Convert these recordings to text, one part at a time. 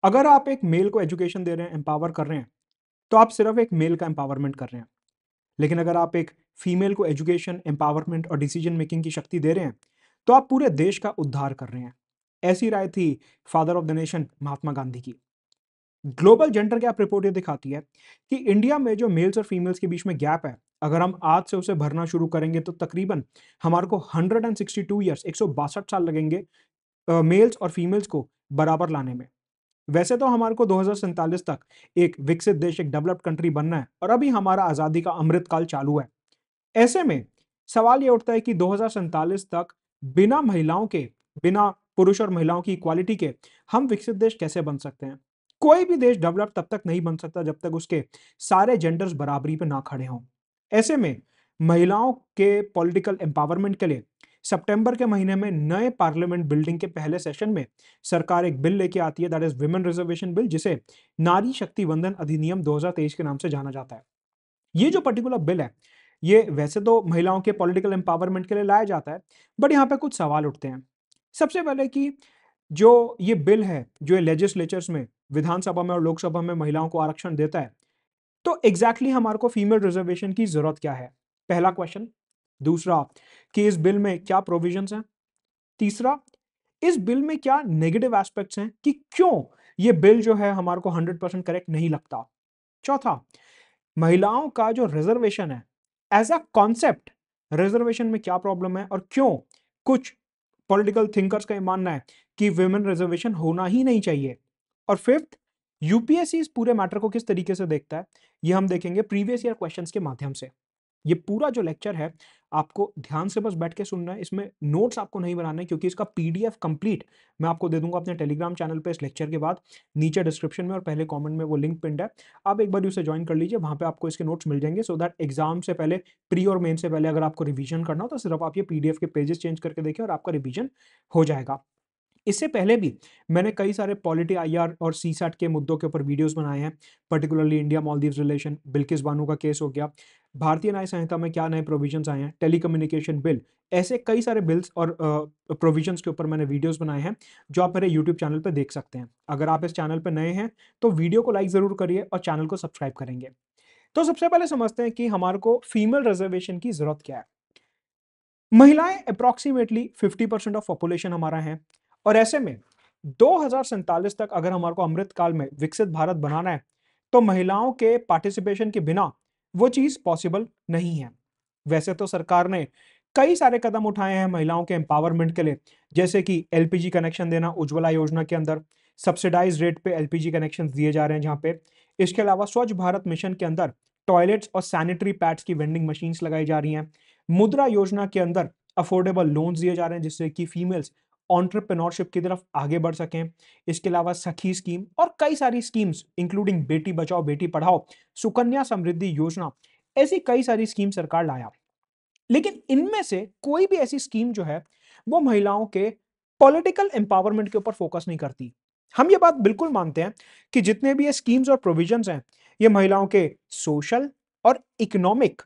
अगर आप एक मेल को एजुकेशन दे रहे हैं, एम्पावर कर रहे हैं, तो आप सिर्फ एक मेल का एम्पावरमेंट कर रहे हैं। लेकिन अगर आप एक फीमेल को एजुकेशन, एम्पावरमेंट और डिसीजन मेकिंग की शक्ति दे रहे हैं, तो आप पूरे देश का उद्धार कर रहे हैं। ऐसी राय थी father of the nation Mahatma Gandhi की। ग्लोबल जेंडर गैप रिपोर्ट ये दिखाती है कि इंडिया में जो मेल्स और फीमेल्स के बीच में गैप है, अगर हम आज से उसे भरना शुरू करेंगे तो तकरीबन हमारे को 162 ईयर्स 162 साल लगेंगे मेल्स और फीमेल्स को बराबर लाने में। वैसे तो हमारे को 2047 तक एक विकसित देश, एक डेवलप्ड कंट्री बनना है और अभी हमारा आजादी का अमृत काल चालू है। ऐसे में सवाल ये उठता है कि 2047 तक बिना महिलाओं के, बिना पुरुष और महिलाओं की इक्वालिटी के हम विकसित देश कैसे बन सकते हैं? कोई भी देश डेवलप तब तक नहीं बन सकता जब तक उसके सारे जेंडर्स बराबरी पे ना खड़े हों। ऐसे में महिलाओं के पॉलिटिकल एम्पावरमेंट के लिए सितंबर के महीने में नए पार्लियामेंट बिल्डिंग के पहले सेशन में सरकार एक बिल लेके आती है, that is women reservation bill, जिसे नारी शक्ति वंदन अधिनियम 2023 के नाम से जाना जाता है। ये जो पर्टिकुलर बिल है, ये वैसे तो महिलाओं के पॉलिटिकल एम्पावरमेंट के लिए लाया जाता है, बट यहाँ पे कुछ सवाल उठते हैं। सबसे पहले कि जो ये बिल है, जो ये लेजिस्लेचर्स में, विधानसभा में और लोकसभा में महिलाओं को आरक्षण देता है, तो एग्जैक्टली हमारे को फीमेल रिजर्वेशन की जरूरत क्या है? पहला क्वेश्चन। दूसरा, कि इस बिल में क्या प्रोविजंस हैं? तीसरा, इस बिल में क्या नेगेटिव एस्पेक्ट्स हैं कि क्यों ये बिल जो है हमारे को 100% करेक्ट नहीं लगता? चौथा, महिलाओं का जो रिजर्वेशन है, एज अ कॉन्सेप्ट रिजर्वेशन में क्या प्रॉब्लम है और क्यों कुछ पॉलिटिकल थिंकर्स का ये मानना है कि विमेन रिजर्वेशन होना ही नहीं चाहिए। और फिफ्थ, यूपीएससी इस पूरे मैटर को किस तरीके से देखता है, ये हम देखेंगे प्रीवियस ईयर क्वेश्चंस के माध्यम से। ये पूरा जो लेक्चर है, आपको ध्यान से बस बैठ के सुनना है, इसमें नोट्स आपको नहीं बनाना है, क्योंकि इसका पीडीएफ कंप्लीट मैं आपको दे दूंगा अपने टेलीग्राम चैनल पे इस लेक्चर के बाद। नीचे डिस्क्रिप्शन में और पहले कमेंट में वो लिंक पिंड है, आप एक बार उसे ज्वाइन कर लीजिए, वहां पे आपको इसके नोट्स मिल जाएंगे, सो दैट एग्जाम से पहले, प्री और मेन से पहले अगर आपको रिवीजन करना हो तो सिर्फ आप ये पीडीएफ के पेजेस चेंज करके देखिए और आपका रिवीजन हो जाएगा। इससे पहले भी मैंने कई सारे पॉलिटी आईआर और सीसैट के मुद्दों के ऊपर वीडियोस बनाए हैं, particularly India Maldives relation, Bilkis Bano का केस हो गया, भारतीय न्याय संहिता में क्या नए प्रोविजंस आए हैं, टेलीकम्युनिकेशन बिल, ऐसे कई सारे बिल्स और प्रोविजंस के ऊपर मैंने वीडियोस बनाए हैं जो आप मेरे यूट्यूब चैनल पर देख सकते हैं। अगर आप इस चैनल पर नए हैं तो वीडियो को लाइक जरूर करिए और चैनल को सब्सक्राइब करेंगे। तो सबसे पहले समझते हैं कि हमारे को फीमेल रिजर्वेशन की जरूरत क्या है। महिलाएं अप्रोक्सीमेटली 50% ऑफ पॉपुलेशन हमारा है, और ऐसे में 2047 तक अगर हमारे को अमृत काल में विकसित भारत बनाना है, तो महिलाओं के पार्टिसिपेशन के बिना वो चीज पॉसिबल नहीं है। वैसे तो सरकार ने कई सारे कदम उठाए हैं महिलाओं के एम्पावरमेंट के लिए, जैसे कि एलपीजी कनेक्शन देना, उज्ज्वला योजना के अंदर सब्सिडाइज रेट पे एलपीजी कनेक्शन दिए जा रहे हैं जहां पे। इसके अलावा स्वच्छ भारत मिशन के अंदर टॉयलेट्स और सैनिटरी पैड्स की वेंडिंग मशीन्स लगाई जा रही हैं। मुद्रा योजना के अंदर अफोर्डेबल लोन्स दिए जा रहे हैं जिससे कि फीमेल्स ऑन्टरप्रेन्योरशिप की तरफ आगे बढ़ सकें। इसके अलावा सखी स्कीम और कई सारी स्कीम्स इंक्लूडिंग बेटी बचाओ बेटी पढ़ाओ, सुकन्या समृद्धि योजना, ऐसी कई सारी स्कीम सरकार लाया। लेकिन इनमें से कोई भी ऐसी स्कीम जो है वो महिलाओं के पॉलिटिकल एम्पावरमेंट के ऊपर फोकस नहीं करती। हम ये बात बिल्कुल मानते हैं कि जितने भी ये स्कीम्स और प्रोविजंस हैं, ये महिलाओं के सोशल और इकोनॉमिक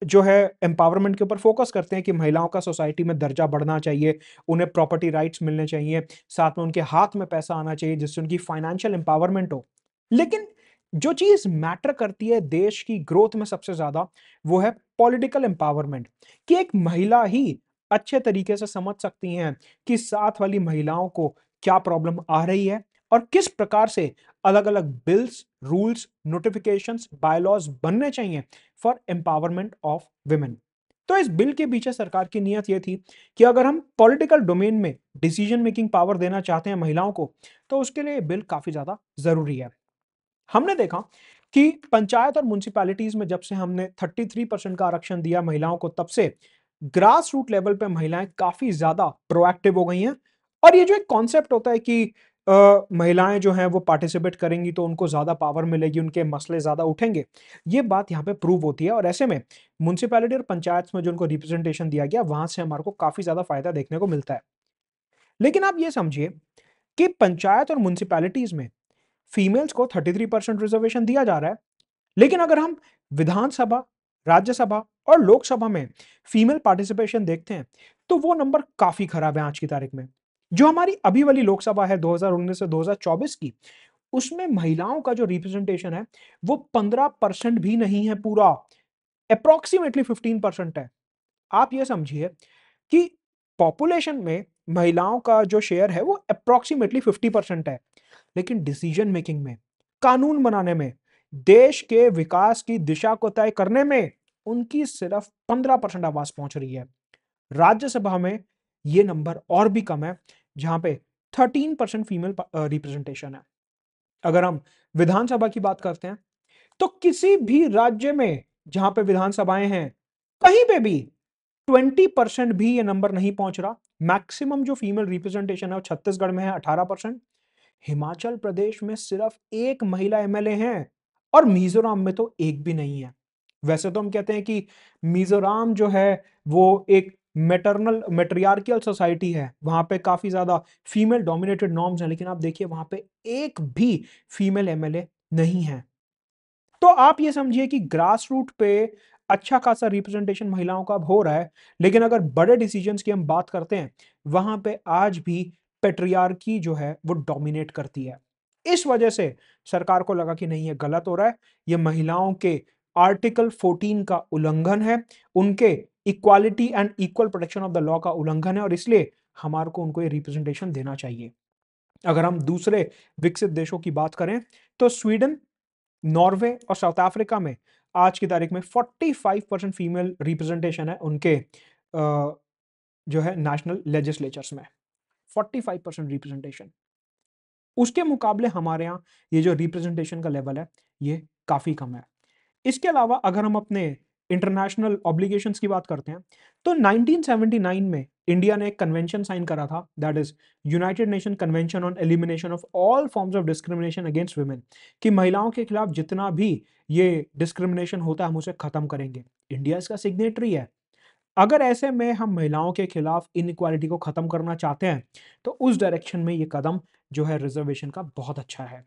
जो है एम्पावरमेंट के ऊपर फोकस करते हैं कि महिलाओं का सोसाइटी में दर्जा बढ़ना चाहिए, उन्हें प्रॉपर्टी राइट्स मिलने चाहिए, साथ में उनके हाथ में पैसा आना चाहिए जिससे उनकी फाइनेंशियल एम्पावरमेंट हो। लेकिन जो चीज मैटर करती है देश की ग्रोथ में सबसे ज्यादा, वो है पॉलिटिकल एम्पावरमेंट, कि एक महिला ही अच्छे तरीके से समझ सकती हैं कि साथ वाली महिलाओं को क्या प्रॉब्लम आ रही है और किस प्रकार से अलग अलग बिल्स, रूल्स, नोटिफिकेशंस, बायलॉज बनने चाहिए फॉर एम्पावरमेंट ऑफ विमेन। तो इस बिल के पीछे सरकार की नीयत यह थी कि अगर हम पॉलिटिकल डोमेन में डिसीजन मेकिंग पावर देना चाहते हैं महिलाओं को, तो उसके लिए बिल काफी ज्यादा जरूरी है। हमने देखा कि पंचायत और म्युनिसिपैलिटीज में जब से हमने 33% का आरक्षण दिया महिलाओं को, तब से ग्रास रूट लेवल पे महिलाएं काफी ज्यादा प्रोएक्टिव हो गई हैं। और ये जो एक कॉन्सेप्ट होता है कि महिलाएं जो हैं वो पार्टिसिपेट करेंगी तो उनको ज्यादा पावर मिलेगी, उनके मसले ज्यादा उठेंगे, ये बात यहाँ पे प्रूव होती है। और ऐसे में म्युनिसिपैलिटी और पंचायत में जो उनको रिप्रेजेंटेशन दिया गया, वहां से हमारे को काफी ज्यादा फायदा देखने को मिलता है। लेकिन आप ये समझिए कि पंचायत और म्युनिसिपैलिटीज में फीमेल्स को 33% रिजर्वेशन दिया जा रहा है, लेकिन अगर हम विधानसभा, राज्यसभा और लोकसभा में फीमेल पार्टिसिपेशन देखते हैं, तो वो नंबर काफी खराब है आज की तारीख में। जो हमारी अभी वाली लोकसभा है 2019 से 2024 की, उसमें महिलाओं का जो रिप्रेजेंटेशन है वो 15% भी नहीं है पूरा, अप्रॉक्सीमेटली 15% है। आप ये समझिए कि पॉपुलेशन में महिलाओं का जो शेयर है वो अप्रॉक्सीमेटली 50% है, लेकिन डिसीजन मेकिंग में, कानून बनाने में, देश के विकास की दिशा को तय करने में उनकी सिर्फ 15% आवाज पहुंच रही है। राज्यसभा में ये नंबर और भी कम है, जहां पे 13% फीमेल रिप्रेजेंटेशन है। अगर हम विधानसभा की बात करते हैं तो किसी भी राज्य में जहां पे विधानसभाएं हैं, कहीं पे भी 20% भी ये नंबर नहीं पहुंच रहा। मैक्सिमम जो फीमेल रिप्रेजेंटेशन है वो छत्तीसगढ़ में है 18%। हिमाचल प्रदेश में सिर्फ एक महिला एमएलए हैं और मिजोरम में तो एक भी नहीं है। वैसे तो हम कहते हैं कि मिजोरम जो है वो एक मैटरनल मैट्रियार्कियल सोसाइटी है, वहां पे काफी ज्यादा फीमेल डोमिनेटेड नॉर्म्स हैं, लेकिन आप देखिए वहां पे एक भी फीमेल एमएलए नहीं है। तो आप ये समझिए कि ग्रास रूट पे अच्छा खासा रिप्रेजेंटेशन महिलाओं का अब हो रहा है, लेकिन अगर बड़े डिसीजंस की हम बात करते हैं, वहां पे आज भी पेट्रियार्की जो है वो डोमिनेट करती है। इस वजह से सरकार को लगा कि नहीं, ये गलत हो रहा है, ये महिलाओं के आर्टिकल 14 का उल्लंघन है, उनके equality and equal protection of the law का उल्लंघन है, और इसलिए हमारे को उनको ये रिप्रेजेंटेशन देना चाहिए। अगर हम दूसरे विकसित देशों की बात करें तो स्वीडन, नॉर्वे और साउथ अफ्रीका में आज की तारीख में 45% फीमेल रिप्रेजेंटेशन है उनके जो है नेशनल लेजिस्लेचर्स में, 45% रिप्रेजेंटेशन। उसके मुकाबले हमारे यहाँ ये जो रिप्रेजेंटेशन का लेवल है ये काफी कम है। इसके अलावा अगर हम अपने इंटरनेशनल ऑब्लिगेशंस की बात करते हैं तो 1979 में इंडिया ने एक कन्वेंशन साइन करा था, that is United nation convention on elimination of all forms of discrimination against women, कि महिलाओं के खिलाफ जितना भी ये डिस्क्रिमिनेशन होता है हम उसे खत्म करेंगे। इंडिया इसका सिग्नेटरी है। अगर ऐसे में हम महिलाओं के खिलाफ इनइक्वालिटी को खत्म करना चाहते हैं तो उस डायरेक्शन में ये कदम जो है रिजर्वेशन का बहुत अच्छा है।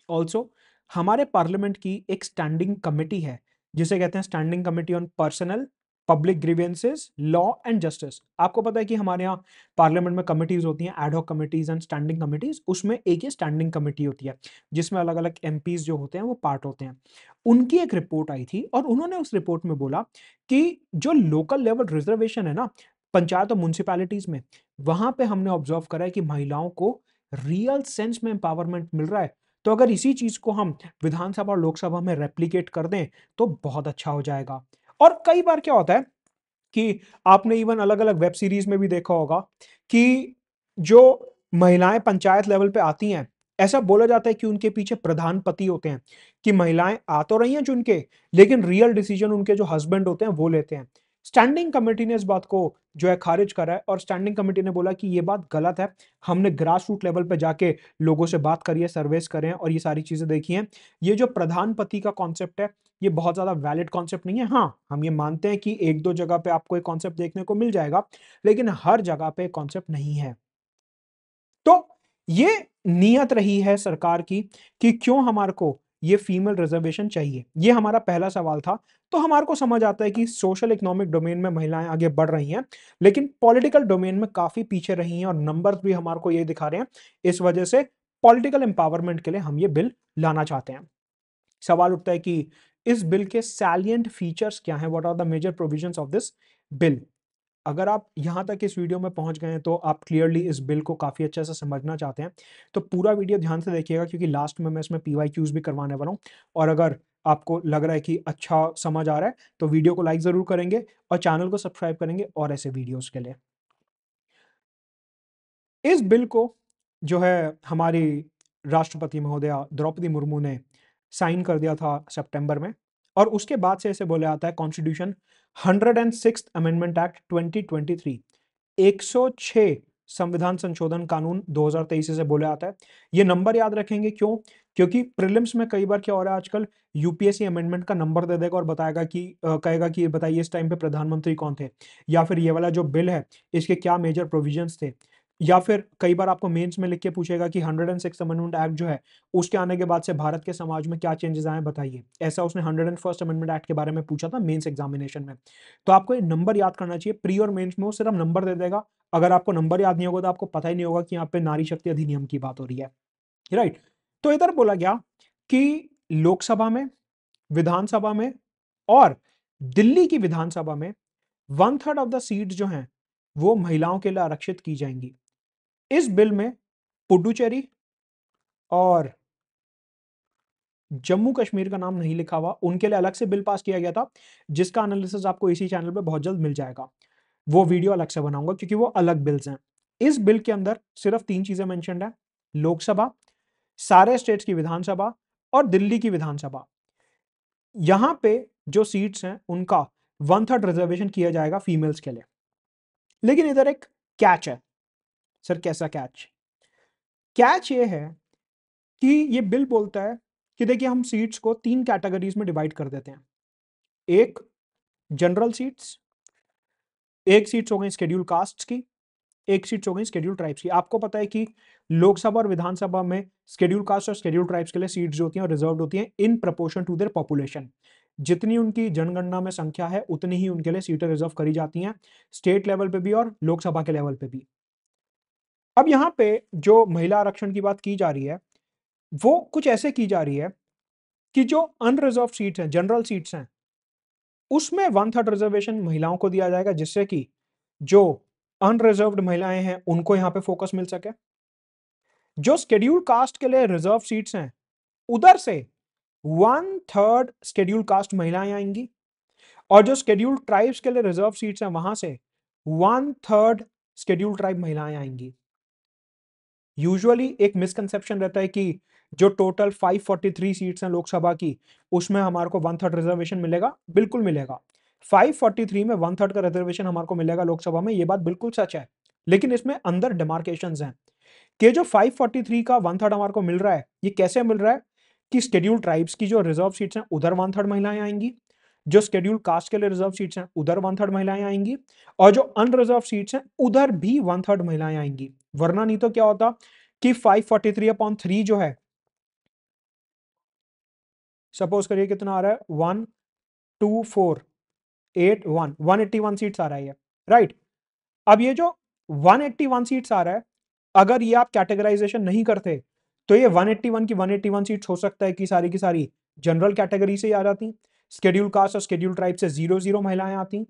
ऑल्सो हमारे पार्लियामेंट की एक स्टैंडिंग कमेटी है जिसे कहते हैं standing committee on personnel public grievances law and justice. आपको पता है कि हमारे यहाँ पार्लियामेंट में कमिटीज होती हैं, ad hoc committees and standing committees, उसमें एक ही स्टैंडिंग कमेटी होती है जिसमें अलग अलग एमपीज जो होते हैं वो पार्ट होते हैं। उनकी एक रिपोर्ट आई थी और उन्होंने उस रिपोर्ट में बोला कि जो लोकल लेवल रिजर्वेशन है ना, पंचायत और म्यूनसिपैलिटीज में, वहां पे हमने ऑब्जर्व करा है कि महिलाओं को रियल सेंस में एम्पावरमेंट मिल रहा है। तो अगर इसी चीज को हम विधानसभा और लोकसभा में रेप्लिकेट कर दें तो बहुत अच्छा हो जाएगा। और कई बार क्या होता है कि आपने इवन अलग अलग वेब सीरीज में भी देखा होगा कि जो महिलाएं पंचायत लेवल पे आती हैं, ऐसा बोला जाता है कि उनके पीछे प्रधान पति होते हैं, कि महिलाएं आ तो रही हैं चुन के, लेकिन रियल डिसीजन उनके जो हस्बैंड होते हैं वो लेते हैं। स्टैंडिंग कमेटी ने इस बात को जो है खारिज करा है और स्टैंडिंग कमेटी ने बोला कि ये बात गलत है। हमने ग्रास रूट लेवल पे जाके लोगों से बात करी है, सर्वेस करे हैं और ये सारी चीजें देखी हैं। ये जो प्रधान पति का कॉन्सेप्ट है ये बहुत ज्यादा वैलिड कॉन्सेप्ट नहीं है। हाँ, हम ये मानते हैं कि एक दो जगह पे आपको एक कॉन्सेप्ट देखने को मिल जाएगा, लेकिन हर जगह पे कॉन्सेप्ट नहीं है। तो ये नियत रही है सरकार की कि क्यों हमारे को ये फीमेल रिजर्वेशन चाहिए। ये हमारा पहला सवाल था। तो हमारे को समझ आता है कि सोशल इकोनॉमिक डोमेन में महिलाएं आगे बढ़ रही हैं, लेकिन पॉलिटिकल डोमेन में काफी पीछे रही हैं और नंबर्स भी हमारे को ये दिखा रहे हैं। इस वजह से पॉलिटिकल एम्पावरमेंट के लिए हम ये बिल लाना चाहते हैं। सवाल उठता है कि इस बिल के सैलिएंट फीचर्स क्या हैं, what are the major provisions of this bill. अगर आप यहां तक इस वीडियो में पहुंच गए हैं तो आप क्लियरली इस बिल को काफी अच्छे से समझना चाहते हैं, तो पूरा वीडियो ध्यान से देखिएगा क्योंकि लास्ट में मैं इसमें पीवाईक्यूज भी करवाने वाला हूं। और अगर आपको लग रहा है कि अच्छा समझ आ रहा है तो वीडियो को लाइक जरूर करेंगे और चैनल को सब्सक्राइब करेंगे और ऐसे वीडियोस के लिए। इस बिल को जो है हमारी राष्ट्रपति महोदया द्रौपदी मुर्मू ने साइन कर दिया था सितंबर में, और उसके बाद से इसे बोला जाता है कॉन्स्टिट्यूशन 106 अमेंडमेंट एक्ट 2023, 106 संविधान संशोधन कानून 2023 से बोला जाता है। ये नंबर याद रखेंगे क्यों? क्योंकि प्रीलिम्स में कई बार क्या हो रहा है आजकल, यूपीएससी अमेंडमेंट का नंबर दे देगा और बताएगा कि कहेगा कि बताइए इस टाइम पे प्रधानमंत्री कौन थे, या फिर ये वाला जो बिल है इसके क्या मेजर प्रोविजंस थे, या फिर कई बार आपको मेंस में लिख के पूछेगा कि 106 अमेंडमेंट एक्ट जो है उसके आने के बाद से भारत के समाज में क्या चेंजेस आए बताइए। ऐसा उसने 101st अमेंडमेंट एक्ट के बारे में पूछा था मेंस एग्जामिनेशन में। तो आपको ये नंबर याद करना चाहिए, प्री और मेंस में वो सिर्फ नंबर दे देगा। अगर आपको नंबर याद नहीं होगा तो आपको पता ही नहीं होगा कि यहाँ पे नारी शक्ति अधिनियम की बात हो रही है, राइट। तो इधर बोला गया कि लोकसभा में, विधानसभा में और दिल्ली की विधानसभा में 1/3 ऑफ द सीट जो हैं वो महिलाओं के लिए आरक्षित की जाएंगी। इस बिल में पुडुचेरी और जम्मू कश्मीर का नाम नहीं लिखा हुआ, उनके लिए अलग से बिल पास किया गया था, जिसका एनालिसिस आपको इसी चैनल पे बहुत जल्द मिल जाएगा। वो वीडियो अलग से बनाऊंगा क्योंकि वो अलग बिल्स हैं। इस बिल के अंदर सिर्फ 3 चीजें मेंशन्ड है, लोकसभा, सारे स्टेट्स की विधानसभा और दिल्ली की विधानसभा। यहां पे जो सीट्स हैं उनका 1/3 रिजर्वेशन किया जाएगा फीमेल्स के लिए। लेकिन इधर एक कैच है। सर कैसा कैच? कैच ये है कि ये बिल बोलता है कि देखिए हम सीट्स को 3 कैटेगरीज में डिवाइड कर देते हैं। एक जनरल सीट्स, एक सीट्स हो गई शेड्यूल कास्ट की, एक सीट्स हो गई शेड्यूल ट्राइब्स की। आपको पता है कि लोकसभा और विधानसभा में शेड्यूल कास्ट और शेड्यूल ट्राइब्स के लिए सीट्स जो होती हैं रिजर्व होती हैं in proportion to their population. जितनी उनकी जनगणना में संख्या है उतनी ही उनके लिए सीटें रिजर्व करी जाती हैं, स्टेट लेवल पे भी और लोकसभा के लेवल पे भी। अब यहाँ पे जो महिला आरक्षण की बात की जा रही है वो कुछ ऐसे की जा रही है कि जो अनरिजर्व सीट्स हैं, जनरल सीट्स हैं, उसमें 1/3 रिजर्वेशन महिलाओं को दिया जाएगा, जिससे कि जो अनरिजर्व्ड महिलाएं हैं उनको यहां पे फोकस मिल सके। जो शेड्यूल कास्ट के लिए रिजर्व सीट्स हैं उधर से 1/3 शेड्यूल कास्ट महिलाएं आएंगी, और जो शेड्यूल ट्राइब्स के लिए रिजर्व सीट्स हैं वहां से 1/3 शेड्यूल ट्राइब महिलाएं आएंगी। यूजुअली एक मिसकंसेप्शन रहता है कि जो टोटल 543 सीट्स हैं लोकसभा की उसमें हमारे को 1/3 रिजर्वेशन मिलेगा। बिल्कुल मिलेगा, 543 में 1/3 का रिजर्वेशन हमारे को मिलेगा लोकसभा में, ये बात बिल्कुल सच है। लेकिन इसमें अंदर डिमार्केशंस हैं कि जो 543 का 1/3 हमारे को मिल रहा है ये कैसे मिल रहा है कि शेड्यूल ट्राइब्स की जो रिजर्व सीट्स हैं उधर 1/3 महिलाएं आएंगी, जो शेड्यूल कास्ट के लिए रिजर्व सीट्स हैं उधर 1/3 महिलाएं आएंगी, और जो अनरिजर्व सीट्स हैं उधर भी 1/3 महिलाएं आएंगी। वरना नहीं तो क्या होता कि 543/3 जो है, सपोज करिए कितना आ रहा है, 1 2 4 8 1 181 सीट्स आ रहा है ये, राइट। अब ये जो 181 सीट्स आ रहा है, अगर ये आप कैटेगराइजेशन नहीं करते तो ये 181 की 181 सीट्स हो सकता है कि सारी की सारी जनरल कैटेगरी से ही आ जाती, शेड्यूल कास्ट और शेड्यूल ट्राइब से 0 महिलाएं आती।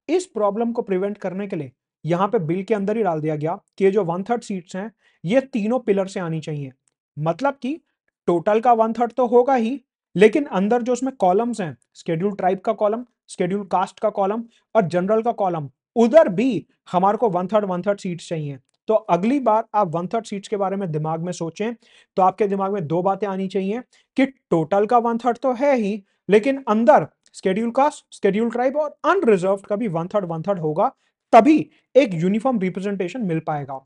इस प्रॉब्लम को प्रिवेंट करने के लिए यहां पे बिल के अंदर ही डाल दिया गया कि ये जो 1/3 सीट्स हैं ये तीनों पिलर से आनी चाहिए। मतलब कि टोटल का 1/3 तो होगा ही, लेकिन अंदर जो उसमें कॉलम्स हैं, शेड्यूल ट्राइब का कॉलम, शेड्यूल कास्ट का कॉलम और जनरल का कॉलम, उधर भी हमारे को 1/3 सीट्स चाहिए। तो अगली बार आप 1/3 सीट्स के बारे में दिमाग में सोचें तो आपके दिमाग में 2 बातें आनी चाहिए कि टोटल का 1/3 तो है ही, लेकिन अंदर शेड्यूल कास्ट, शेड्यूल ट्राइब और अनरिजर्व्ड का भी 1/3 होगा, तभी एक यूनिफॉर्म रिप्रेजेंटेशन मिल पाएगा।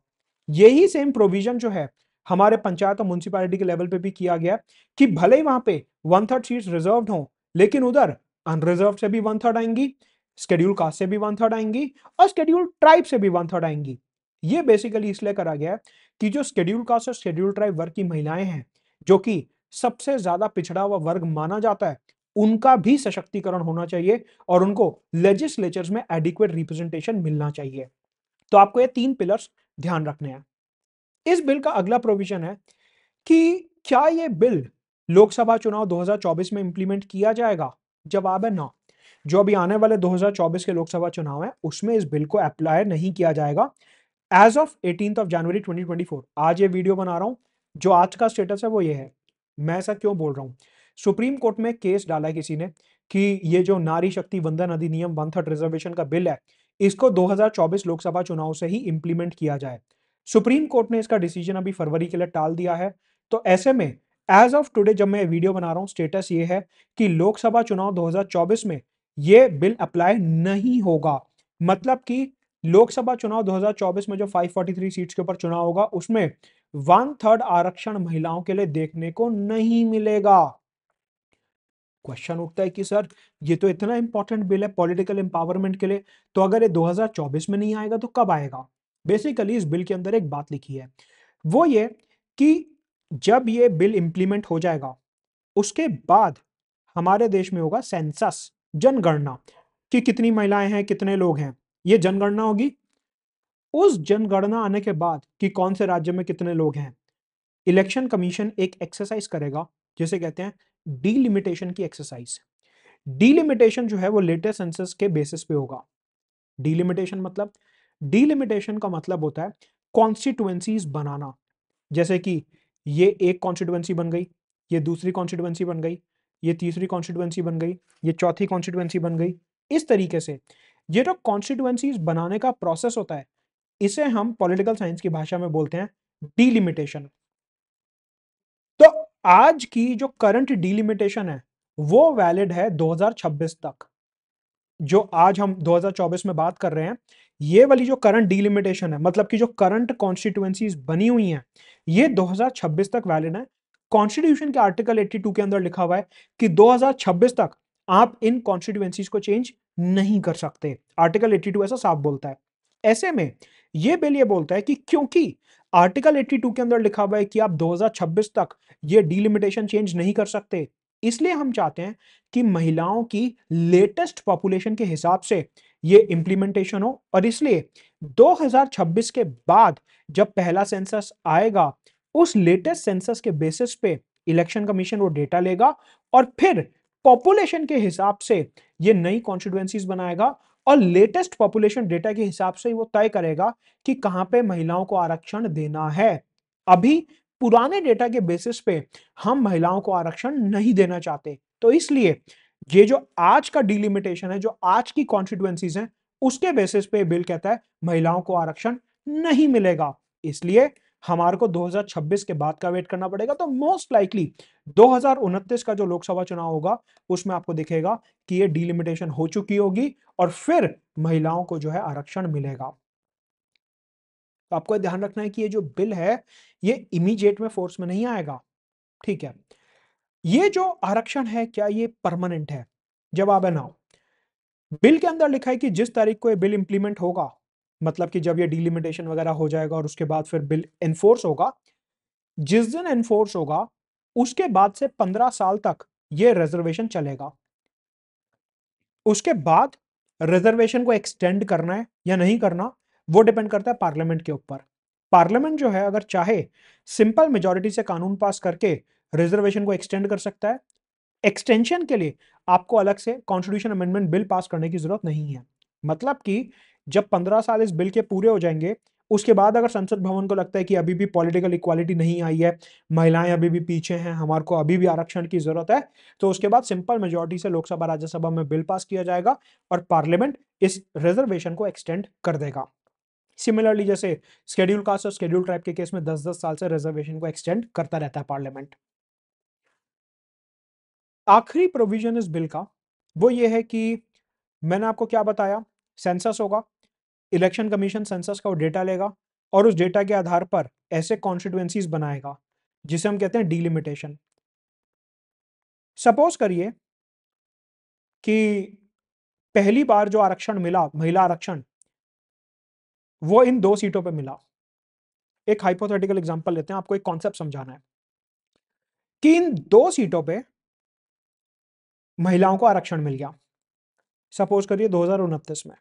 यही सेम प्रोविजन जो है हमारे पंचायत और म्युनिसिपैलिटी के लेवल पे भी किया गया कि भले ही वहां पे 1/3 सीट्स रिजर्व्ड हो, लेकिन उधर अनरिजर्व से भी 1/3 आएंगी, शेड्यूल कास्ट से भी 1/3 आएंगी और शेड्यूल ट्राइब से भी 1/3 आएंगी। ये बेसिकली इसलिए करा गया है कि जो शेड्यूल कास्ट और शेड्यूल ट्राइब वर्ग की महिलाएं हैं, जो कि सबसे ज्यादा पिछड़ा हुआ वर्ग माना जाता है, उनका भी सशक्तिकरण होना चाहिए और उनको लेजिस्लेचर्स में एडिक्वेट रिप्रेजेंटेशन मिलना चाहिए। तो आपको ये 3 पिलर्स ध्यान रखने हैं। इस बिल का अगला प्रोविजन है कि क्या यह बिल लोकसभा चुनाव 2024 में इंप्लीमेंट किया जाएगा? जवाब है ना। जो अभी आने वाले 2024 के लोकसभा चुनाव है उसमें इस बिल को अप्लाई नहीं किया जाएगा। एज ऑफ 18 ऑफ जनवरी 2024, आज ये वीडियो बना रहा हूं, जो आज का स्टेटस है वो ये है। मैं ऐसा क्यों बोल रहा हूं? सुप्रीम कोर्ट में केस डाला है किसी ने कि ये जो नारी शक्ति वंदन अधिनियम 1/3 रिजर्वेशन का बिल है, इसको 2024 लोकसभा चुनाव से ही इंप्लीमेंट किया जाए। सुप्रीम कोर्ट ने इसका डिसीजन अभी फरवरी के लिए टाल दिया है। तो ऐसे में एज ऑफ टुडे जब मैं वीडियो बना रहा हूं, स्टेटस ये है कि लोकसभा चुनाव 2024 में ये बिल अप्लाई नहीं होगा। मतलब कि लोकसभा चुनाव 2024 में जो 543 सीट्स के ऊपर चुनाव होगा उसमें 1/3 आरक्षण महिलाओं के लिए देखने को नहीं मिलेगा। क्वेश्चन उठता है कि सर ये तो इतना इंपॉर्टेंट बिल है पॉलिटिकल एम्पावरमेंट के लिए, तो अगर ये 2024 में नहीं आएगा तो कब आएगा? बेसिकली इस बिल के अंदर एक बात लिखी है, वो ये कि जब ये बिल इंप्लीमेंट हो जाएगा उसके बाद हमारे देश में होगा सेंसस, जनगणना, कि कितनी महिलाएं हैं, कितने लोग हैं, ये जनगणना होगी। उस जनगणना आने के बाद कि कौन से राज्य में कितने लोग हैं, इलेक्शन कमीशन एक एक्सरसाइज करेगा जिसे कहते हैं डीलिमिटेशन की एक्सरसाइज। डीलिमिटेशन जो है वो लेटेस्ट सेंसस के बेसिस पे होगा। डीलिमिटेशन मतलब, डीलिमिटेशन का मतलब होता है कॉन्स्टिट्यूएंसीज बनाना। जैसे कि ये एक कॉन्स्टिट्यूएंसी बन गई, ये दूसरी कॉन्स्टिट्यूएंसी बन गई, ये तीसरी कॉन्स्टिट्यूएंसी बन गई, ये चौथी कॉन्स्टिट्यूएंसी बन गई। इस तरीके से ये जो कॉन्स्टिट्यूएंसीज बनाने का प्रोसेस होता है, इसे हम पॉलिटिकल साइंस की भाषा में बोलते हैं डीलिमिटेशन। तो आज की जो करंट डीलिमिटेशन है वो वैलिड है 2026 तक। जो आज हम 2024 में बात कर रहे हैं, ये वाली जो करंट डीलिमिटेशन है, मतलब कि जो करंट कॉन्स्टिट्यूएंसीज बनी हुई हैं, ये 2026 तक वैलिड है। कॉन्स्टिट्यूशन के आर्टिकल 82 के अंदर लिखा हुआ है कि 2026 तक आप इन कॉन्स्टिट्यूएंसीज को चेंज नहीं कर सकते। आर्टिकल 82 ऐसा साफ बोलता है। ऐसे में ये बिल ये बोलता है कि क्योंकि आर्टिकल 82 के अंदर लिखा हुआ है कि आप 2026 तक ये डीलिमिटेशन चेंज नहीं कर सकते, इसलिए हम चाहते हैं कि महिलाओं की लेटेस्ट पॉपुलेशन के हिसाब से ये इंप्लीमेंटेशन हो। और इसलिए 2026 के बाद जब पहला सेंसस आएगा, उस लेटेस्ट सेंसस के बेसिस पे इलेक्शन कमीशन वो डेटा लेगा और फिर पॉपुलेशन के हिसाब से ये नई कॉन्स्टिट्यूएंसीज बनाएगा और लेटेस्ट पॉपुलेशन डेटा के हिसाब से वो तय करेगा कि कहां पे महिलाओं को आरक्षण देना है। अभी पुराने डेटा के बेसिस पे हम महिलाओं को आरक्षण नहीं देना चाहते, तो इसलिए ये जो आज का डिलिमिटेशन है, जो आज की कॉन्स्टिट्यूएंसीज हैं, उसके बेसिस पे बिल कहता है महिलाओं को आरक्षण नहीं मिलेगा। इसलिए हमारे को 2026 के बाद का वेट करना पड़ेगा। तो मोस्ट लाइकली 2029 का जो लोकसभा चुनाव होगा उसमें आपको दिखेगा कि ये डिलिमिटेशन हो चुकी होगी और फिर महिलाओं को जो है आरक्षण मिलेगा। तो आपको ध्यान रखना है कि ये जो बिल है ये इमीडिएट में फोर्स में नहीं आएगा। ठीक है, ये जो आरक्षण है क्या ये परमानेंट है? जवाब है ना। बिल के अंदर लिखा है कि जिस तारीख को ये बिल इंप्लीमेंट होगा, मतलब कि जब ये डिलिमिटेशन वगैरह हो जाएगा और उसके बाद फिर बिल एनफोर्स होगा, जिस दिन एनफोर्स होगा उसके बाद से 15 साल तक ये रिजर्वेशन चलेगा। उसके बाद रिजर्वेशन को एक्सटेंड करना है या नहीं करना वो डिपेंड करता है पार्लियामेंट के ऊपर। पार्लियामेंट जो है अगर चाहे सिंपल मेजॉरिटी से कानून पास करके रिजर्वेशन को एक्सटेंड कर सकता है। एक्सटेंशन के लिए आपको अलग से कॉन्स्टिट्यूशन अमेंडमेंट बिल पास करने की जरूरत नहीं है। मतलब कि जब 15 साल इस बिल के पूरे हो जाएंगे, उसके बाद अगर संसद भवन को लगता है कि अभी भी पॉलिटिकल इक्वालिटी नहीं आई है, महिलाएं अभी भी पीछे हैं, हमारे को अभी भी आरक्षण की जरूरत है, तो उसके बाद सिंपल मेजॉरिटी से लोकसभा राज्यसभा में बिल पास किया जाएगा और पार्लियामेंट इस रिजर्वेशन को एक्सटेंड कर देगा। सिमिलरली जैसे शेड्यूल कास्ट और शेड्यूल ट्राइब के केस में 10-10 साल से रिजर्वेशन को एक्सटेंड करता रहता है पार्लियामेंट। आखिरी प्रोविजन इस बिल का वो ये है कि मैंने आपको क्या बताया, सेंसस होगा, इलेक्शन कमीशन सेंसस का वो डेटा लेगा और उस डेटा के आधार पर ऐसे कॉन्स्टिट्यूएंसीज बनाएगा जिसे हम कहते हैं डीलिमिटेशन। सपोज करिए कि पहली बार जो आरक्षण मिला, महिला आरक्षण, वो इन 2 सीटों पे मिला। एक हाइपोथेटिकल एग्जांपल लेते हैं, आपको एक कॉन्सेप्ट समझाना है कि इन 2 सीटों पे महिलाओं को आरक्षण मिल गया। सपोज करिए 2029 में।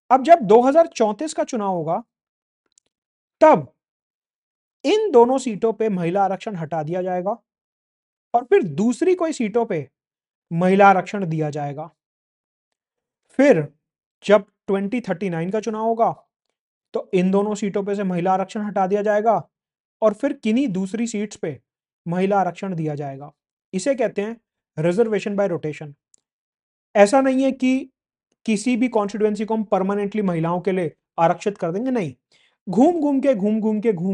अब जब 2034 का चुनाव होगा तब इन दोनों सीटों पे महिला आरक्षण हटा दिया जाएगा और फिर दूसरी कोई सीटों पे महिला आरक्षण दिया जाएगा। फिर जब 2039 का चुनाव होगा तो इन दोनों सीटों पे से महिला आरक्षण हटा दिया जाएगा और फिर किन्हीं दूसरी सीट्स पे महिला आरक्षण दिया जाएगा। इसे कहते हैं रिजर्वेशन बाय रोटेशन। ऐसा नहीं है कि किसी भी कॉन्स्टिट्यूएंसी को हम परमानेंटली महिलाओं के लिए आरक्षित कर देंगे, नहीं। घूम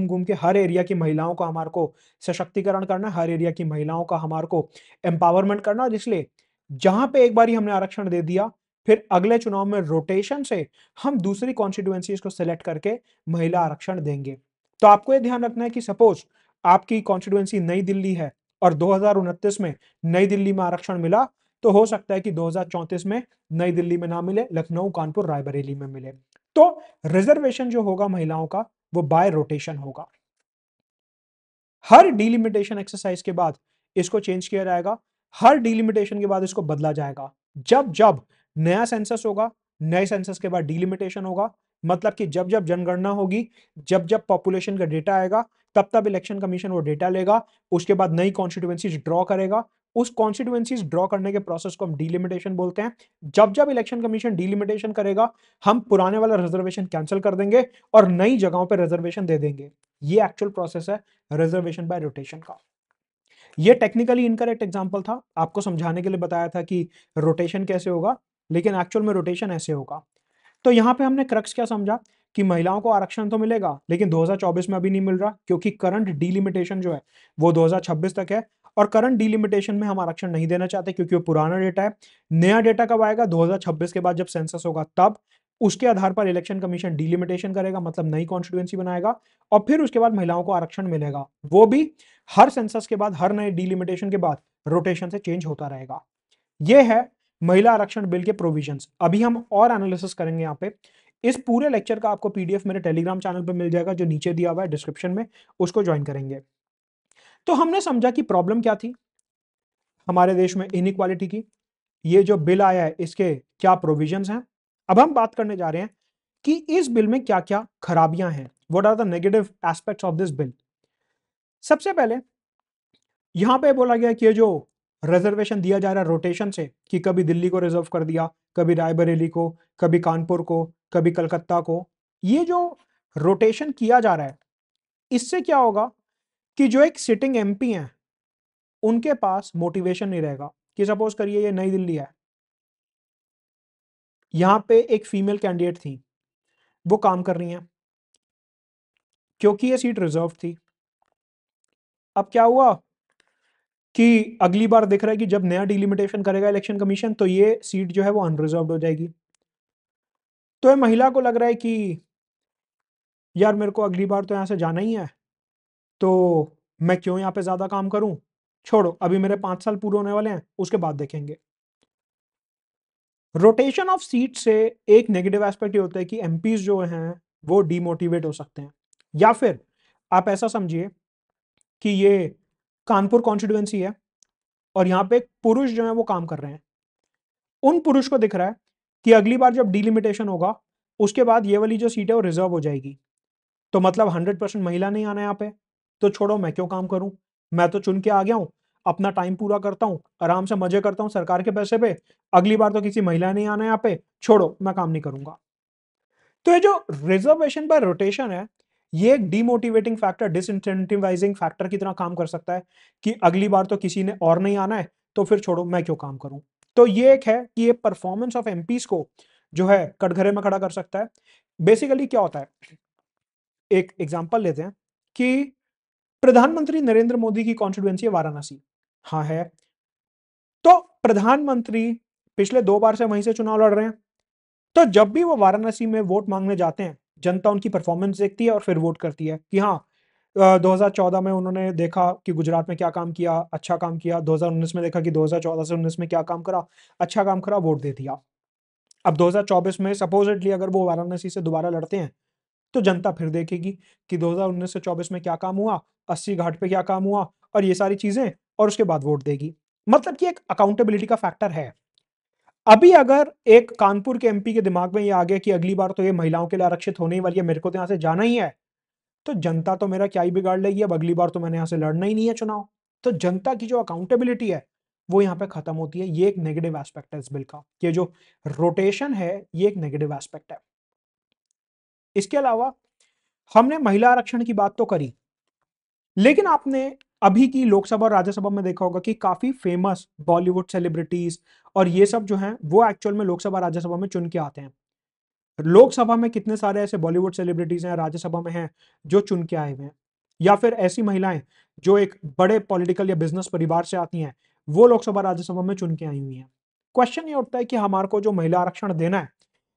घूम के हर एरिया की महिलाओं का हमारे को सशक्तिकरण करना, हर एरिया की महिलाओं का हमारे को एम्पावरमेंट करना। इसलिए जहां पे एक बार हमने आरक्षण दे दिया, फिर अगले चुनाव में रोटेशन से हम दूसरी कॉन्स्टिट्यूएंसीज को सिलेक्ट करके महिला आरक्षण देंगे। तो आपको यह ध्यान रखना है कि सपोज आपकी कॉन्स्टिट्यूएंसी नई दिल्ली है और 2029 में नई दिल्ली में आरक्षण मिला, तो हो सकता है कि 2034 में नई दिल्ली में ना मिले, लखनऊ, कानपुर, रायबरेली में मिले। तो रिजर्वेशन जो होगा महिलाओं का वो बाय रोटेशन होगा। हर डिलिमिटेशन एक्सरसाइज के बाद इसको चेंज किया जाएगा, हर डिलिमिटेशन के बाद इसको बदला जाएगा। जब जब नया सेंसस होगा, नए सेंसस के बाद डिलिमिटेशन होगा, मतलब कि जब जब जनगणना होगी, जब जब पॉपुलेशन का डेटा आएगा, तब तब इलेक्शन कमीशन वो डेटा लेगा, उसके बाद नई कॉन्स्टिट्यूएंसीज ड्रॉ करेगा। उस कॉन्स्टिट्यूएंसीज ड्रॉ करने के प्रोसेस को हम डीलिमिटेशन बोलते हैं। जब जब इलेक्शन कमीशन डीलिमिटेशन करेगा, हम पुराने वाला रिजर्वेशन कैंसिल कर देंगे और नई जगहों पर रिजर्वेशन दे देंगे। ये एक्चुअल प्रोसेस है रिजर्वेशन बाय रोटेशन का। ये टेक्निकली इनकरेक्ट एग्जांपल था, आपको समझाने के लिए बताया था कि रोटेशन कैसे होगा, लेकिन एक्चुअल में रोटेशन ऐसे होगा। तो यहां पे हमने क्रक्स क्या समझा कि महिलाओं को आरक्षण तो मिलेगा, लेकिन 2024 में अभी नहीं मिल रहा, क्योंकि करंट डीलिमिटेशन जो है वो 2026 तक है। और करंट डीलिमिटेशन में हम आरक्षण नहीं देना चाहते, क्योंकि वो पुराना डेटा है। नया डेटा कब आएगा? 2026 के बाद जब सेंसस होगा तब। उसके आधार पर इलेक्शन कमीशन डीलिमिटेशन करेगा, मतलब नई कॉन्स्टिट्यूएंसी बनाएगा, और फिर उसके बाद महिलाओं को आरक्षण मिलेगा। वो भी हर सेंसस के बाद, हर नए डीलिमिटेशन के बाद रोटेशन से चेंज होता रहेगा। यह है महिला आरक्षण बिल के प्रोविजंस। अभी हम और एनालिसिस करेंगे यहाँ पे। इस पूरे लेक्चर का आपको पीडीएफ मेरे टेलीग्राम चैनल पे मिल जाएगा, जो नीचे दिया हुआ है डिस्क्रिप्शन में, उसको ज्वाइन करेंगे। तो हमने समझा कि प्रॉब्लम क्या थी हमारे देश में इनइक्वालिटी की। ये जो बिल आया है इसके क्या प्रोविजंस हैं। अब हम बात करने जा रहे हैं कि इस बिल में क्या क्या खराबियां हैं, what are the negative aspects of this bill. सबसे पहले यहां पे बोला गया कि ये जो रिजर्वेशन दिया जा रहा है रोटेशन से, कि कभी दिल्ली को रिजर्व कर दिया, कभी रायबरेली को, कभी कानपुर को, कभी कलकत्ता को, ये जो रोटेशन किया जा रहा है, इससे क्या होगा कि जो एक सिटिंग एमपी हैं उनके पास मोटिवेशन नहीं रहेगा। कि सपोज करिए ये नई दिल्ली है, यहां पे एक फीमेल कैंडिडेट थी, वो काम कर रही हैं, क्योंकि ये सीट रिजर्व थी। अब क्या हुआ कि अगली बार दिख रहा है कि जब नया डिलिमिटेशन करेगा इलेक्शन कमीशन, तो ये सीट जो है वो अनरिजर्व्ड हो जाएगी। तो ये महिला को लग रहा है कि यार मेरे को अगली बार तो यहाँ से जाना ही है, तो मैं क्यों यहाँ पे ज्यादा काम करूं, छोड़ो अभी मेरे 5 साल पूरे होने वाले हैं, उसके बाद देखेंगे। रोटेशन ऑफ सीट से एक नेगेटिव एस्पेक्ट ये होता है कि एमपीज जो हैं वो डीमोटिवेट हो सकते हैं। या फिर आप ऐसा समझिए कि ये कानपुर कॉन्स्टिट्यूएंसी है और यहाँ पे एक पुरुष जो है वो काम कर रहे हैं। उन पुरुष को दिख रहा है कि अगली बार जब डिलिमिटेशन होगा, उसके बाद ये वाली जो सीट है वो रिजर्व हो जाएगी, तो मतलब 100% महिला नहीं आना यहाँ पे, तो छोड़ो मैं क्यों काम करूं, मैं तो चुन के आ गया हूं, अपना टाइम पूरा करता हूं, आराम से मजे करता हूं सरकार के पैसे पे, अगली बार तो किसी महिला नहीं आना यहाँ पे, छोड़ो मैं काम नहीं करूंगा। तो ये जो रिजर्वेशन बाय रोटेशन है, ये एक डीमोटिवेटिंग फैक्टर, डिसइंसेंटिवाइजिंग फैक्टर की तरह काम कर सकता है कि अगली बार तो किसी ने और नहीं आना है, तो फिर छोड़ो मैं क्यों काम करूं। तो ये एक है कि ये परफॉर्मेंस ऑफ एमपीज को जो है कटघरे में खड़ा कर सकता है। बेसिकली क्या होता है, एक एग्जांपल लेते हैं कि प्रधानमंत्री नरेंद्र मोदी की कॉन्स्टिट्यूएंसी है वाराणसी। हाँ है। तो प्रधानमंत्री पिछले 2 बार से वहीं से चुनाव लड़ रहे हैं, तो जब भी वो वाराणसी में वोट मांगने जाते हैं, जनता उनकी परफॉर्मेंस देखती है और फिर वोट करती है कि हाँ 2014 में उन्होंने देखा कि गुजरात में क्या काम किया, अच्छा काम किया, 2019 में देखा कि 2014 से 19 में क्या काम करा, अच्छा काम करा, वोट दे दिया। अब 2024 में सपोजिटली अगर वो वाराणसी से दोबारा लड़ते हैं, तो जनता फिर देखेगी कि 2019 से 24 में क्या काम हुआ, 80 घाट पे क्या काम हुआ, और ये सारी चीजें, और उसके बाद वोट देगी। मतलब कि एक अकाउंटेबिलिटी का फैक्टर है। अभी अगर एक कानपुर के एमपी के दिमाग में ये आ गया कि अगली बार तो ये महिलाओं के लिए आरक्षित होने ही वाली है, मेरे को तो यहां से जाना ही है, तो जनता तो मेरा क्या ही बिगाड़ लेगी, अब अगली बार तो मैंने यहां से लड़ना ही नहीं है चुनाव। तो जनता की जो अकाउंटेबिलिटी है वो यहाँ पे खत्म होती है। ये एक नेगेटिव एस्पेक्ट है इस बिल का, ये जो रोटेशन है ये एक नेगेटिव एस्पेक्ट है। इसके अलावा हमने महिला आरक्षण की बात तो करी, लेकिन आपने अभी की लोकसभा और राज्यसभा में देखा होगा कि काफी फेमस बॉलीवुड सेलिब्रिटीज और ये सब जो हैं वो एक्चुअल में लोकसभा राज्यसभा में चुन के आते हैं। लोकसभा में कितने सारे ऐसे बॉलीवुड सेलिब्रिटीज हैं, राज्यसभा में हैं जो चुन के आए हुए हैं। या फिर ऐसी महिलाएं जो एक बड़े पॉलिटिकल या बिजनेस परिवार से आती हैं, वो लोकसभा राज्यसभा में चुन के आई हुई हैं। क्वेश्चन ये उठता है कि हमारे को जो महिला आरक्षण देना है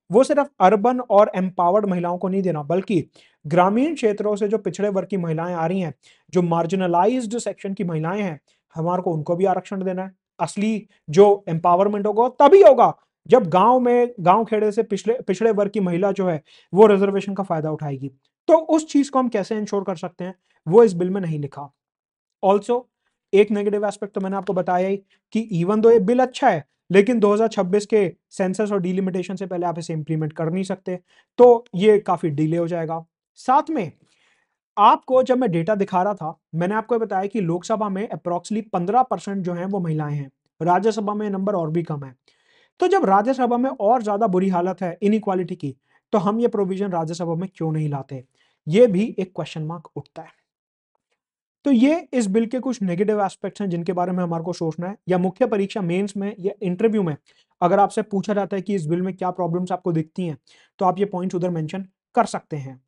वो सिर्फ अर्बन और एम्पावर्ड महिलाओं को नहीं देना, बल्कि ग्रामीण क्षेत्रों से जो पिछड़े वर्ग की महिलाएं आ रही हैं, जो मार्जिनलाइज्ड सेक्शन की महिलाएं हैं, हमारे को उनको भी आरक्षण देना है। असली जो एम्पावरमेंट होगा तभी होगा जब गांव में, गांव खेड़े से पिछले पिछड़े वर्ग की महिला जो है वो रिजर्वेशन का फायदा उठाएगी। तो उस चीज को हम कैसे इंश्योर कर सकते हैं, वो इस बिल में नहीं लिखा। ऑल्सो एक नेगेटिव एस्पेक्ट तो मैंने आपको बताया ही कि इवन दो ये बिल अच्छा है, लेकिन 2026 के सेंसस और डिलिमिटेशन से पहले आप इसे इंप्लीमेंट कर नहीं सकते, तो ये काफी डिले हो जाएगा। साथ में आपको जब मैं डेटा दिखा रहा था, मैंने आपको ये बताया कि लोकसभा में अप्रॉक्सिमेटली 15% जो हैं वो महिलाएं हैं, राज्यसभा में नंबर और भी कम है। तो जब राज्यसभा में और ज्यादा बुरी हालत है इनइक्वालिटी की, तो हम ये प्रोविजन राज्यसभा में क्यों नहीं लाते? ये भी एक क्वेश्चन मार्क उठता है। तो ये इस बिल के कुछ नेगेटिव एस्पेक्ट्स हैं जिनके बारे में हमारे को सोचना है, या मुख्य परीक्षा मेंस में या इंटरव्यू में अगर आपसे पूछा जाता है कि इस बिल में क्या प्रॉब्लम्स आपको दिखती हैं, तो आप ये पॉइंट्स उधर मेंशन कर सकते हैं।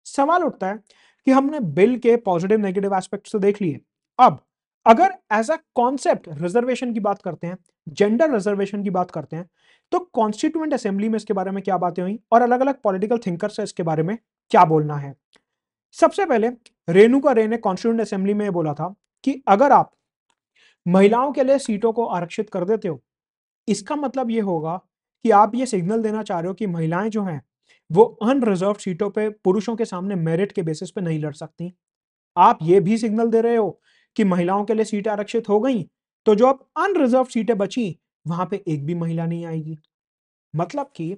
सवाल उठता है कि हमने बिल के पॉजिटिव नेगेटिव एस्पेक्ट्स तो देख लिए, अब अगर एज अ कॉन्सेप्ट रिजर्वेशन की बात करते हैं, जेंडर रिजर्वेशन की बात करते हैं, तो कॉन्स्टिट्यूएंट असेंबली में इसके बारे में क्या बातें हुई और अलग अलग पॉलिटिकल थिंकर्स से इसके बारे में क्या बोलना है। सबसे पहले रेणुका रे ने कॉन्स्टिट्यूएंट असेंबली में बोला था कि अगर आप महिलाओं के लिए सीटों को आरक्षित कर देते हो, इसका मतलब ये होगा कि आप ये सिग्नल देना चाह रहे हो कि महिलाएं जो हैं वो अनरिजर्व सीटों पे पुरुषों के सामने मेरिट के बेसिस पे नहीं लड़ सकती। आप ये भी सिग्नल दे रहे हो कि महिलाओं के लिए सीटें आरक्षित हो गई, तो जो अब अनरिजर्व सीटें बची वहां पे एक भी महिला नहीं आएगी। मतलब कि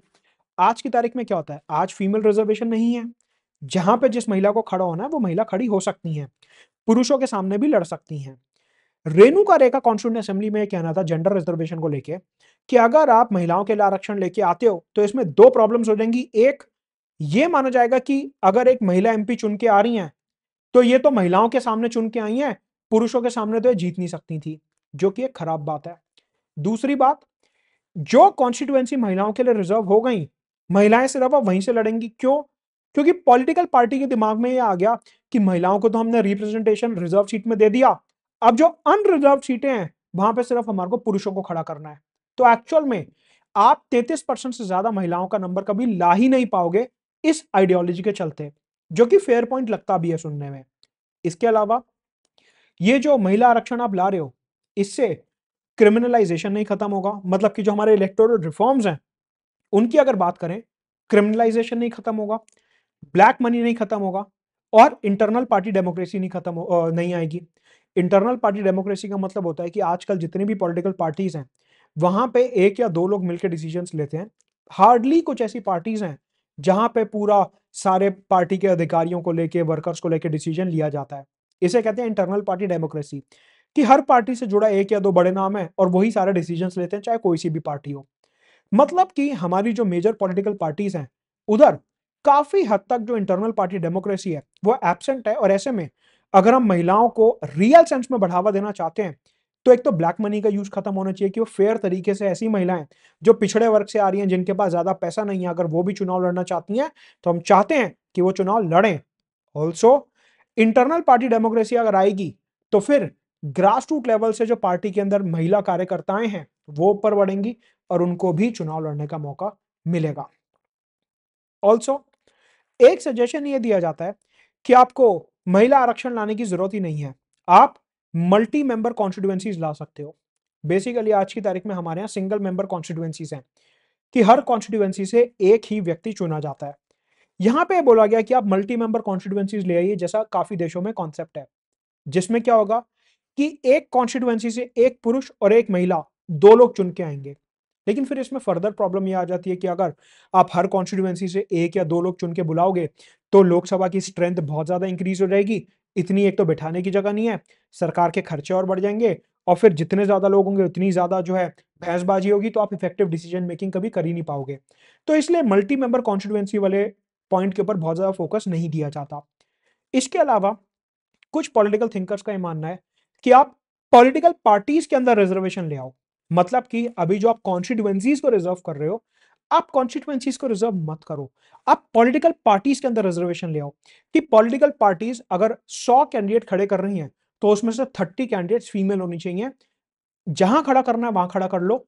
आज की तारीख में क्या होता है, आज फीमेल रिजर्वेशन नहीं है, जहां पे जिस महिला को खड़ा होना है वो महिला खड़ी हो सकती है, पुरुषों के सामने भी लड़ सकती हैं। रेणुका रे का कॉन्स्टिट्यूएंट असेंबली में कहना था जेंडर रिजर्वेशन को लेके कि अगर आप महिलाओं के लिए आरक्षण लेके आते हो तो इसमें दो प्रॉब्लम्स हो जाएंगी। एक, ये माना जाएगा कि अगर एक महिला एमपी चुन के आ रही हैं तो ये तो महिलाओं के सामने चुन के आई हैं, पुरुषों के सामने तो ये जीत नहीं सकती थी, जो कि एक खराब बात है। दूसरी बात, जो कॉन्स्टिट्यूएंसी महिलाओं के लिए रिजर्व हो गई, महिलाएं सिर्फ अब वहीं से लड़ेंगी। क्यों? क्योंकि पॉलिटिकल पार्टी के दिमाग में ये आ गया कि महिलाओं को तो हमने रिप्रेजेंटेशन रिजर्व सीट में दे दिया, अब जो अनरिजर्व सीटें हैं वहां पे सिर्फ हमारे को पुरुषों को खड़ा करना है। तो एक्चुअल में आप 33% से ज्यादा महिलाओं का नंबर कभी ला ही नहीं पाओगे इस आइडियोलॉजी के चलते, जो कि फेयर पॉइंट लगता भी है सुनने में। इसके अलावा ये जो महिला आरक्षण आप ला रहे हो, इससे क्रिमिनलाइजेशन नहीं खत्म होगा, मतलब कि जो हमारे इलेक्टोरल रिफॉर्म्स हैं उनकी अगर बात करें, क्रिमिनलाइजेशन नहीं खत्म होगा, ब्लैक मनी नहीं खत्म होगा, और इंटरनल पार्टी डेमोक्रेसी नहीं नहीं आएगी। इंटरनल पार्टी डेमोक्रेसी का मतलब होता है कि आजकल जितनी भी पॉलिटिकल पार्टीज हैं वहां पे एक या दो लोग मिलकर डिसीजंस लेते हैं। हार्डली कुछ ऐसी पार्टीज हैं जहां पे पूरा सारे पार्टी के अधिकारियों को लेके, वर्कर्स को लेके डिसीजन लिया जाता है। इसे कहते हैं इंटरनल पार्टी डेमोक्रेसी, कि हर पार्टी से जुड़ा एक या दो बड़े नाम है और वही सारे डिसीजंस लेते हैं, चाहे कोई सी भी पार्टी हो। मतलब कि हमारी जो मेजर पॉलिटिकल पार्टीज हैं उधर काफी हद तक जो इंटरनल पार्टी डेमोक्रेसी है वो एब्सेंट है। और ऐसे में अगर हम महिलाओं को रियल सेंस में बढ़ावा देना चाहते हैं, तो एक तो ब्लैक मनी का यूज खत्म होना चाहिए कि वो फेयर तरीके से ऐसी महिलाएं जो पिछड़े वर्ग से आ रही हैं, जिनके पास ज्यादा पैसा नहीं है, अगर वो भी चुनाव लड़ना चाहती हैं तो हम चाहते हैं कि वो चुनाव लड़ें। ऑल्सो इंटरनल पार्टी डेमोक्रेसी अगर आएगी तो फिर ग्रास रूट लेवल से जो पार्टी के अंदर महिला कार्यकर्ताएं हैं वो ऊपर बढ़ेंगी और उनको भी चुनाव लड़ने का मौका मिलेगा। ऑल्सो एक सजेशन ये दिया जाता है कि आपको महिला आरक्षण लाने की जरूरत ही नहीं है, आप मल्टी मेंबर कॉन्स्टिट्यूएंसीज ला सकते हो। बेसिकली आज की तारीख में हमारे यहाँ सिंगल मेंबर कॉन्स्टिट्यूएंसीज हैं कि हर कॉन्स्टिट्यूएंसी से एक ही व्यक्ति चुना जाता है। यहां पे बोला गया कि आप मल्टी मेंबर कॉन्स्टिट्यूएंसीज ले आइए, जैसा काफी देशों में कॉन्सेप्ट है, जिसमें क्या होगा कि एक कॉन्स्टिट्यूएंसी से एक पुरुष और एक महिला दो लोग चुन के आएंगे। लेकिन फिर इसमें फर्दर प्रॉब्लम ये आ जाती है कि अगर आप हर कॉन्स्टिट्यूएंसी से एक या दो लोग चुन के बुलाओगे तो लोकसभा की स्ट्रेंथ बहुत ज्यादा इंक्रीज हो जाएगी। इतनी एक तो बैठाने की जगह नहीं है, सरकार के खर्चे और बढ़ जाएंगे, और फिर जितने ज्यादा लोग होंगे उतनी ज्यादा जो है बहसबाजी होगी, तो आप इफेक्टिव डिसीजन मेकिंग कभी कर ही नहीं पाओगे। तो इसलिए मल्टी मेंबर कॉन्स्टिट्यूएंसी वाले पॉइंट के ऊपर बहुत ज्यादा फोकस नहीं दिया जाता। इसके अलावा कुछ पॉलिटिकल थिंकर्स का ये मानना है कि आप पॉलिटिकल पार्टीज के अंदर रिजर्वेशन ले आओ। मतलब कि अभी जो आप कॉन्स्टिट्यूएंसीज को रिजर्व कर रहे हो, आप कॉन्स्टिट्यूएंसीज को रिजर्व मत करो, आप पॉलिटिकल पार्टीज के अंदर रिजर्वेशन ले आओ। कि पॉलिटिकल पार्टीज अगर 100 कैंडिडेट खड़े कर रही हैं तो उसमें से 30 कैंडिडेट्स फीमेल होनी चाहिए, जहां खड़ा करना है वहां खड़ा कर लो।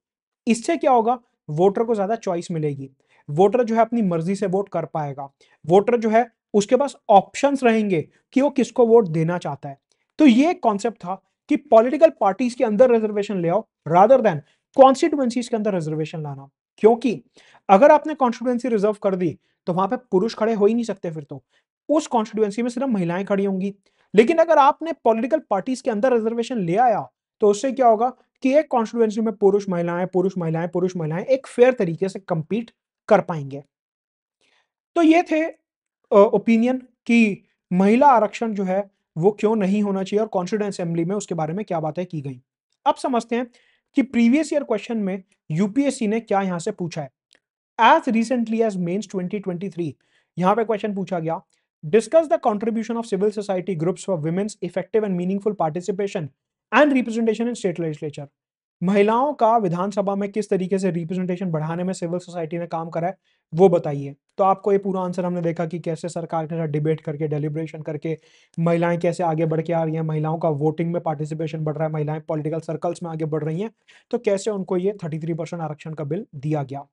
इससे क्या होगा, वोटर को ज्यादा चॉइस मिलेगी, वोटर जो है अपनी मर्जी से वोट कर पाएगा, वोटर जो है उसके पास ऑप्शंस रहेंगे कि वो किसको वोट देना चाहता है। तो ये कॉन्सेप्ट था कि पॉलिटिकल पार्टीज के अंदर रिजर्वेशन ले आओ रादर देन कॉन्स्टिट्यूएंसीज के अंदर रिजर्वेशन लाना। क्योंकि अगर आपने कॉन्स्टिट्यूएंसी रिजर्व कर दी तो वहां पे पुरुष खड़े हो ही नहीं सकते, फिर तो उस कॉन्स्टिट्यूएंसी में सिर्फ महिलाएं खड़ी होंगी। लेकिन अगर आपने पॉलिटिकल पार्टीज के अंदर रिजर्वेशन ले आया तो उससे क्या होगा कि एक कॉन्स्टिट्यूएंसी में पुरुष महिलाएं पुरुष महिलाएं पुरुष महिलाएं एक फेयर तरीके से कंपीट कर पाएंगे। तो ये थे ओपिनियन कि महिला आरक्षण जो है वो क्यों नहीं होना चाहिए और कॉन्स्टिट्यूएंट असेंबली में उसके बारे में क्या बातें की गई। अब समझते हैं कि प्रीवियस ईयर क्वेश्चन में यूपीएससी ने क्या यहां से पूछा है। एज रिसेंटली एज मेंस 2023 यहां पे क्वेश्चन पूछा गया, discuss the contribution of civil society groups for women's effective and meaningful participation and representation in state legislature. महिलाओं का विधानसभा में किस तरीके से रिप्रेजेंटेशन बढ़ाने में सिविल सोसाइटी ने काम करा है वो बताइए। तो आपको ये पूरा आंसर हमने देखा कि कैसे सरकार के साथ डिबेट करके डेलिब्रेशन करके महिलाएं कैसे आगे बढ़ के आ रही हैं, महिलाओं का वोटिंग में पार्टिसिपेशन बढ़ रहा है, महिलाएं पॉलिटिकल सर्कल्स में आगे बढ़ रही हैं, तो कैसे उनको ये 33% आरक्षण का बिल दिया गया।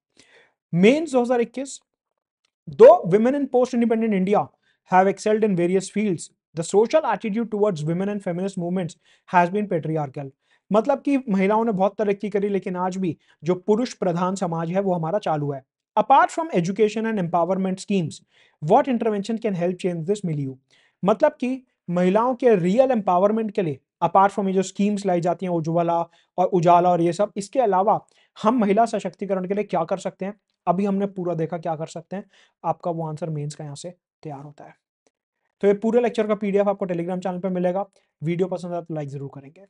Mains 2021, though women in post-independent India have excelled in various fields, the social attitude towards women and feminist movements has been patriarchal। मतलब कि महिलाओं ने बहुत तरक्की करी लेकिन आज भी जो पुरुष प्रधान समाज है वो हमारा चालू है। Apart from education and empowerment schemes, what intervention can help change this milieu. मतलब कि महिलाओं के रियल एम्पावरमेंट के लिए अपार्ट फ्रॉम ये जो स्कीम्स लाई जाती हैं उज्ज्वला और उजाला और ये सब, इसके अलावा हम महिला सशक्तिकरण के लिए क्या कर सकते हैं, अभी हमने पूरा देखा क्या कर सकते हैं। आपका वो आंसर मेंस का यहाँ से तैयार होता है। तो ये पूरे लेक्चर का पीडीएफ आपको टेलीग्राम चैनल पे मिलेगा। वीडियो पसंद आया तो लाइक जरूर करेंगे।